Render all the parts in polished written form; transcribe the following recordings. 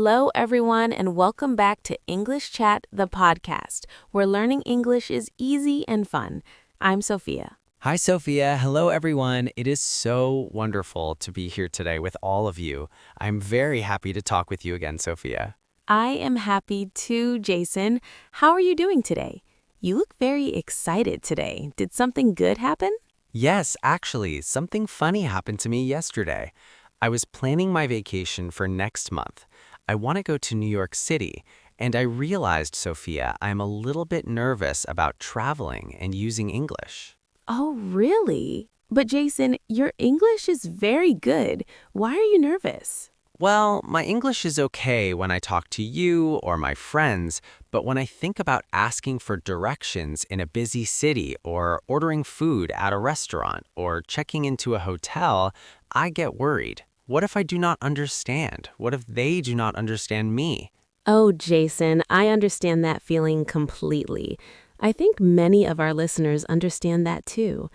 Hello, everyone, and welcome back to English Chat, the podcast, where learning English is easy and fun. I'm Sophia. Hi, Sophia. Hello, everyone. It is so wonderful to be here today with all of you. I'm very happy to talk with you again, Sophia. I am happy too, Jason. How are you doing today? You look very excited today. Did something good happen? Yes, actually, something funny happened to me yesterday. I was planning my vacation for next month. I want to go to New York City, and I realized, Sophia, I'm a little bit nervous about traveling and using English. Oh, really? But Jason, your English is very good. Why are you nervous? Well, my English is okay when I talk to you or my friends, but when I think about asking for directions in a busy city or ordering food at a restaurant or checking into a hotel, I get worried. What if I do not understand? What if they do not understand me? Oh, Jason, I understand that feeling completely. I think many of our listeners understand that too.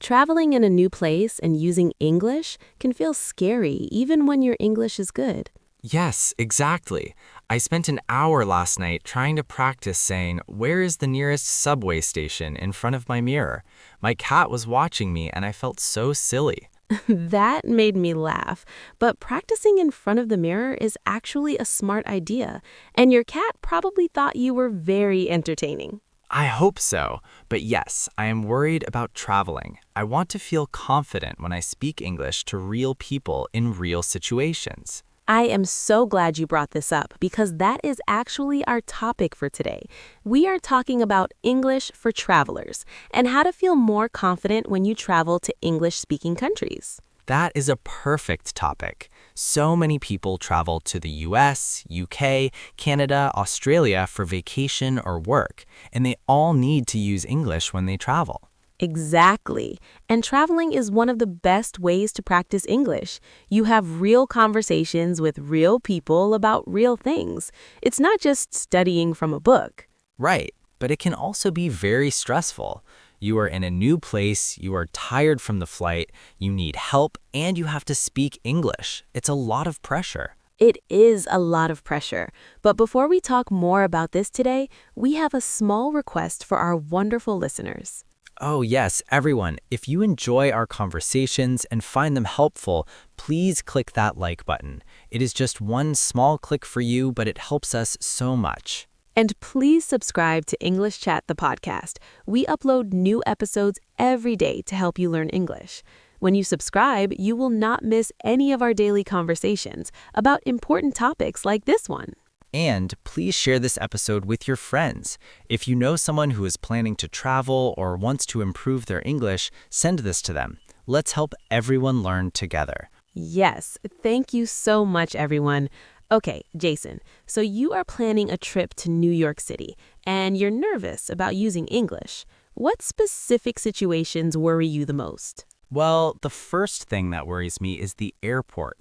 Traveling in a new place and using English can feel scary even when your English is good. Yes, exactly. I spent an hour last night trying to practice saying, "Where is the nearest subway station?" in front of my mirror. My cat was watching me and I felt so silly. That made me laugh. But practicing in front of the mirror is actually a smart idea, and your cat probably thought you were very entertaining. I hope so. But yes, I am worried about traveling. I want to feel confident when I speak English to real people in real situations. I am so glad you brought this up because that is actually our topic for today. We are talking about English for travelers and how to feel more confident when you travel to English-speaking countries. That is a perfect topic. So many people travel to the US, UK, Canada, Australia for vacation or work, and they all need to use English when they travel. Exactly. And traveling is one of the best ways to practice English. You have real conversations with real people about real things. It's not just studying from a book. Right, but it can also be very stressful. You are in a new place, you are tired from the flight, you need help, and you have to speak English. It's a lot of pressure. It is a lot of pressure. But before we talk more about this today, we have a small request for our wonderful listeners. Oh yes, everyone, if you enjoy our conversations and find them helpful, please click that like button. It is just one small click for you, but it helps us so much. And please subscribe to English Chat, the podcast. We upload new episodes every day to help you learn English. When you subscribe, you will not miss any of our daily conversations about important topics like this one. And please share this episode with your friends. If you know someone who is planning to travel or wants to improve their English, send this to them. Let's help everyone learn together. Yes, thank you so much, everyone. Okay, Jason, so you are planning a trip to New York City, and you're nervous about using English. What specific situations worry you the most? Well, the first thing that worries me is the airport.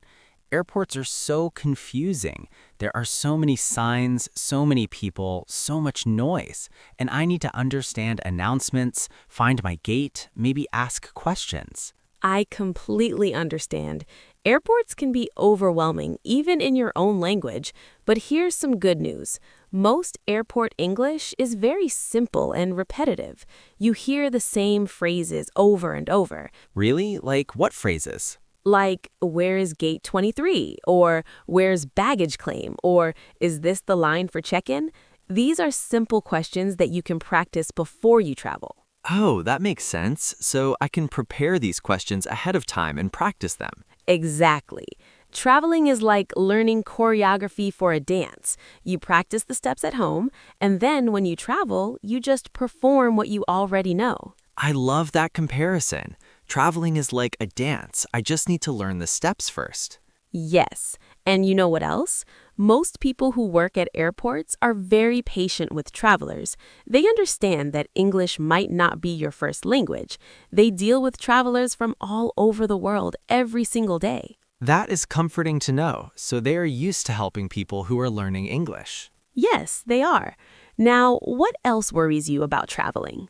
Airports are so confusing. There are so many signs, so many people, so much noise. And I need to understand announcements, find my gate, maybe ask questions. I completely understand. Airports can be overwhelming, even in your own language. But here's some good news. Most airport English is very simple and repetitive. You hear the same phrases over and over. Really? Like what phrases? Like, where is gate 23? Or where's baggage claim? Or is this the line for check-in? These are simple questions that you can practice before you travel. Oh, that makes sense. So I can prepare these questions ahead of time and practice them. Exactly. Traveling is like learning choreography for a dance. You practice the steps at home, and then when you travel, you just perform what you already know. I love that comparison. Traveling is like a dance. I just need to learn the steps first. Yes. And you know what else? Most people who work at airports are very patient with travelers. They understand that English might not be your first language. They deal with travelers from all over the world every single day. That is comforting to know. So they are used to helping people who are learning English. Yes, they are. Now, what else worries you about traveling?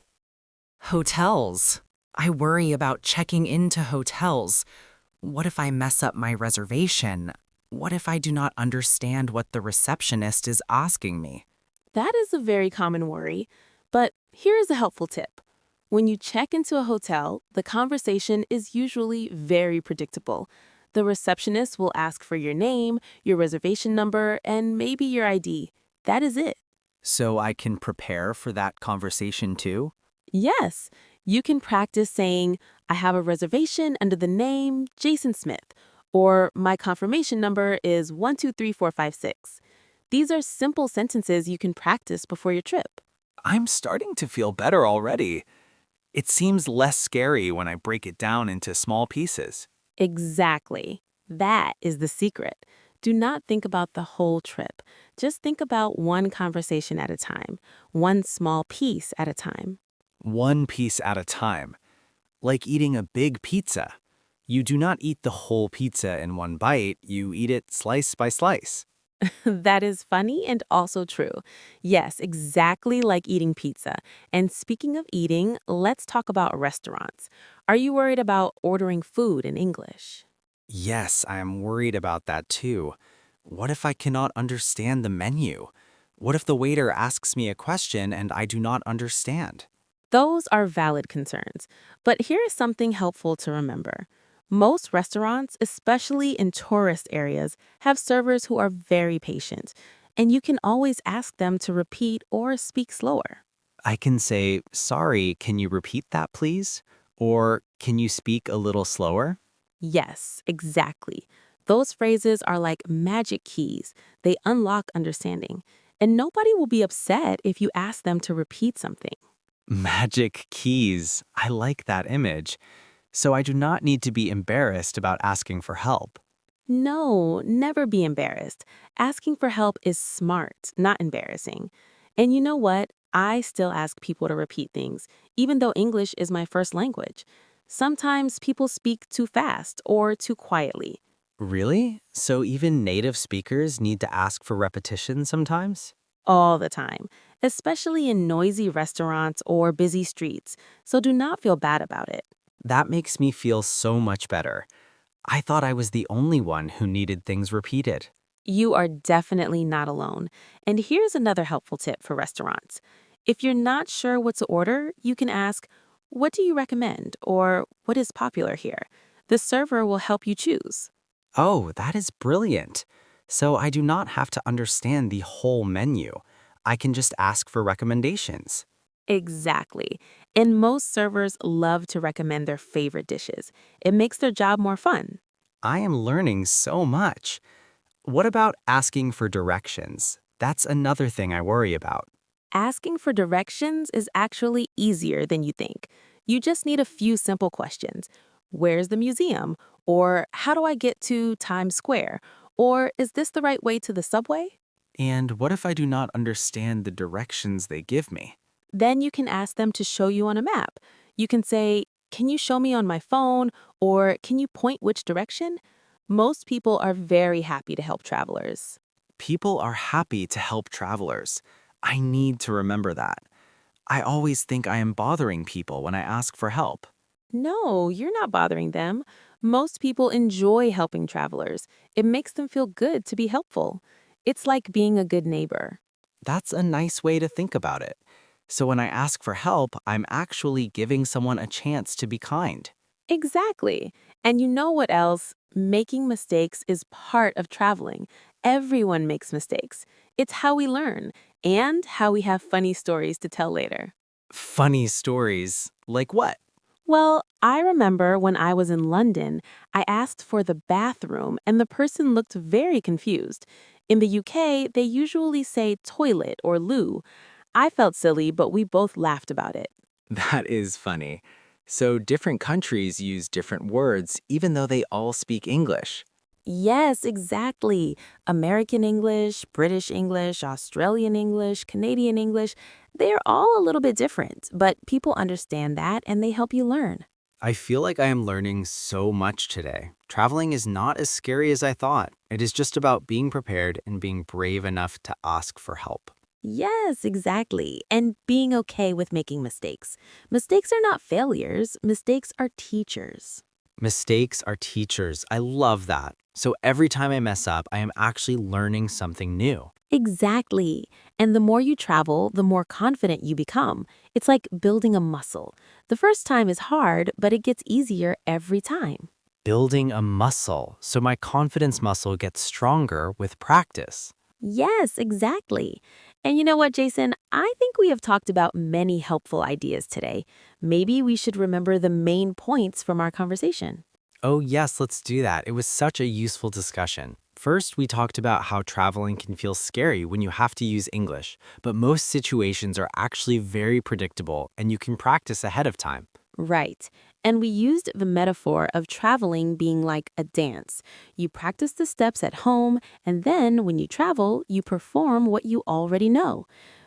Hotels. I worry about checking into hotels. What if I mess up my reservation? What if I do not understand what the receptionist is asking me? That is a very common worry, but here is a helpful tip. When you check into a hotel, the conversation is usually very predictable. The receptionist will ask for your name, your reservation number, and maybe your ID. That is it. So I can prepare for that conversation too? Yes, you can practice saying, I have a reservation under the name Jason Smith, or my confirmation number is 123456. These are simple sentences you can practice before your trip. I'm starting to feel better already. It seems less scary when I break it down into small pieces. Exactly. That is the secret. Do not think about the whole trip. Just think about one conversation at a time, one small piece at a time. One piece at a time. Like eating a big pizza. You do not eat the whole pizza in one bite, you eat it slice by slice. That is funny and also true. Yes, exactly like eating pizza. And speaking of eating, let's talk about restaurants. Are you worried about ordering food in English? Yes, I am worried about that too. What if I cannot understand the menu? What if the waiter asks me a question and I do not understand? Those are valid concerns. But here is something helpful to remember. Most restaurants, especially in tourist areas, have servers who are very patient, and you can always ask them to repeat or speak slower. I can say, sorry, can you repeat that please? Or can you speak a little slower? Yes, exactly. Those phrases are like magic keys. They unlock understanding. And nobody will be upset if you ask them to repeat something. Magic keys. I like that image. So I do not need to be embarrassed about asking for help. No, never be embarrassed. Asking for help is smart, not embarrassing. And you know what? I still ask people to repeat things, even though English is my first language. Sometimes people speak too fast or too quietly. Really? So even native speakers need to ask for repetition sometimes? All the time, especially in noisy restaurants or busy streets, so do not feel bad about it. That makes me feel so much better. I thought I was the only one who needed things repeated. You are definitely not alone. And here's another helpful tip for restaurants. If you're not sure what to order, you can ask, what do you recommend? Or what is popular here? The server will help you choose. Oh, that is brilliant. So I do not have to understand the whole menu. I can just ask for recommendations. Exactly. And most servers love to recommend their favorite dishes. It makes their job more fun. I am learning so much. What about asking for directions? That's another thing I worry about. Asking for directions is actually easier than you think. You just need a few simple questions. Where's the museum? Or how do I get to Times Square? Or is this the right way to the subway? And what if I do not understand the directions they give me? Then you can ask them to show you on a map. You can say, can you show me on my phone? Or can you point which direction? Most people are very happy to help travelers. People are happy to help travelers. I need to remember that. I always think I am bothering people when I ask for help. No, you're not bothering them. Most people enjoy helping travelers. It makes them feel good to be helpful. It's like being a good neighbor. That's a nice way to think about it. So when I ask for help, I'm actually giving someone a chance to be kind. Exactly. And you know what else? Making mistakes is part of traveling. Everyone makes mistakes. It's how we learn and how we have funny stories to tell later. Funny stories. Like what? Well, I remember when I was in London, I asked for the bathroom and the person looked very confused. In the UK, they usually say toilet or loo. I felt silly, but we both laughed about it. That is funny. So different countries use different words even though they all speak English. Yes, exactly. American English, British English, Australian English, Canadian English, they're all a little bit different, but people understand that and they help you learn. I feel like I am learning so much today. Traveling is not as scary as I thought. It is just about being prepared and being brave enough to ask for help. Yes, exactly. And being okay with making mistakes. Mistakes are not failures, mistakes are teachers. Mistakes are teachers. I love that. So every time I mess up, I am actually learning something new. Exactly. And the more you travel, the more confident you become. It's like building a muscle. The first time is hard, but it gets easier every time. Building a muscle, so my confidence muscle gets stronger with practice. Yes, exactly. And you know what, Jason? I think we have talked about many helpful ideas today. Maybe we should remember the main points from our conversation. Oh, yes, let's do that. It was such a useful discussion. First, we talked about how traveling can feel scary when you have to use English, but most situations are actually very predictable and you can practice ahead of time. Right. And we used the metaphor of traveling being like a dance. You practice the steps at home, and then when you travel, you perform what you already know.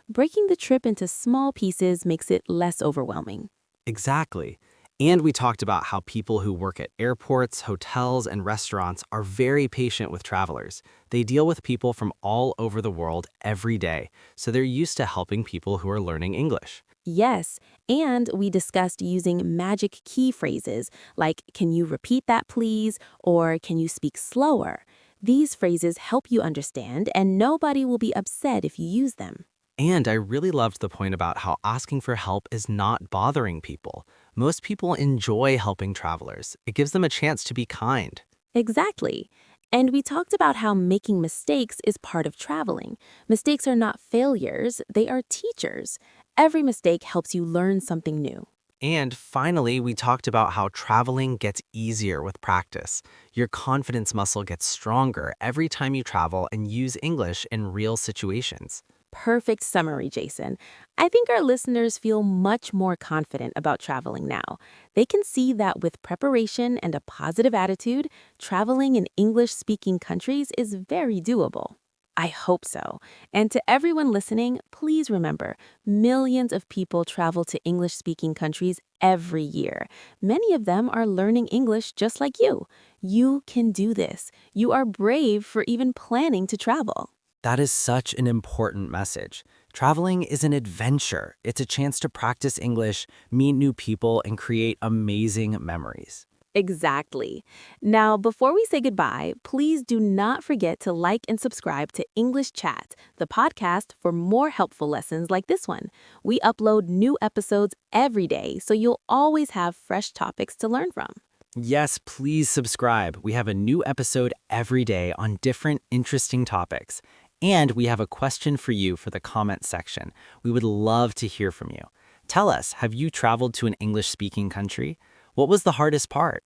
Breaking the trip into small pieces makes it less overwhelming. Exactly. And we talked about how people who work at airports, hotels, and restaurants are very patient with travelers. They deal with people from all over the world every day, so they're used to helping people who are learning English. Yes, and we discussed using magic key phrases like, can you repeat that please? Or can you speak slower? These phrases help you understand, and nobody will be upset if you use them. And I really loved the point about how asking for help is not bothering people. Most people enjoy helping travelers. It gives them a chance to be kind. Exactly. And we talked about how making mistakes is part of traveling. Mistakes are not failures, they are teachers. Every mistake helps you learn something new. And finally, we talked about how traveling gets easier with practice. Your confidence muscle gets stronger every time you travel and use English in real situations. Perfect summary, Jason. I think our listeners feel much more confident about traveling now. They can see that with preparation and a positive attitude, traveling in English speaking countries is very doable. I hope so. And to everyone listening, please remember millions of people travel to English speaking countries every year. Many of them are learning English just like you. You can do this. You are brave for even planning to travel. That is such an important message. Traveling is an adventure. It's a chance to practice English, meet new people, and create amazing memories. Exactly. Now, before we say goodbye, please do not forget to like and subscribe to English Chat, the podcast for more helpful lessons like this one. We upload new episodes every day, so you'll always have fresh topics to learn from. Yes, please subscribe. We have a new episode every day on different interesting topics. And we have a question for you for the comment section. We would love to hear from you. Tell us, have you traveled to an English-speaking country? What was the hardest part?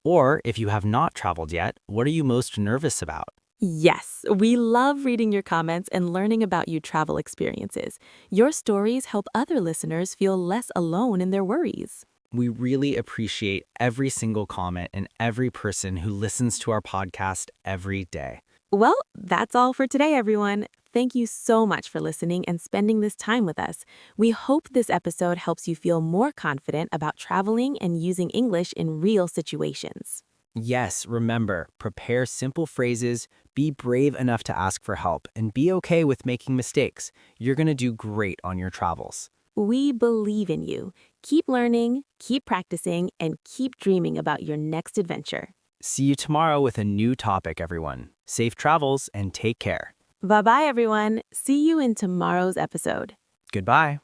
Or if you have not traveled yet, what are you most nervous about? Yes, we love reading your comments and learning about your travel experiences. Your stories help other listeners feel less alone in their worries. We really appreciate every single comment and every person who listens to our podcast every day. Well, that's all for today, everyone. Thank you so much for listening and spending this time with us. We hope this episode helps you feel more confident about traveling and using English in real situations. Yes, remember, prepare simple phrases, be brave enough to ask for help, and be okay with making mistakes. You're going to do great on your travels. We believe in you. Keep learning, keep practicing, and keep dreaming about your next adventure. See you tomorrow with a new topic, everyone. Safe travels and take care. Bye-bye, everyone. See you in tomorrow's episode. Goodbye.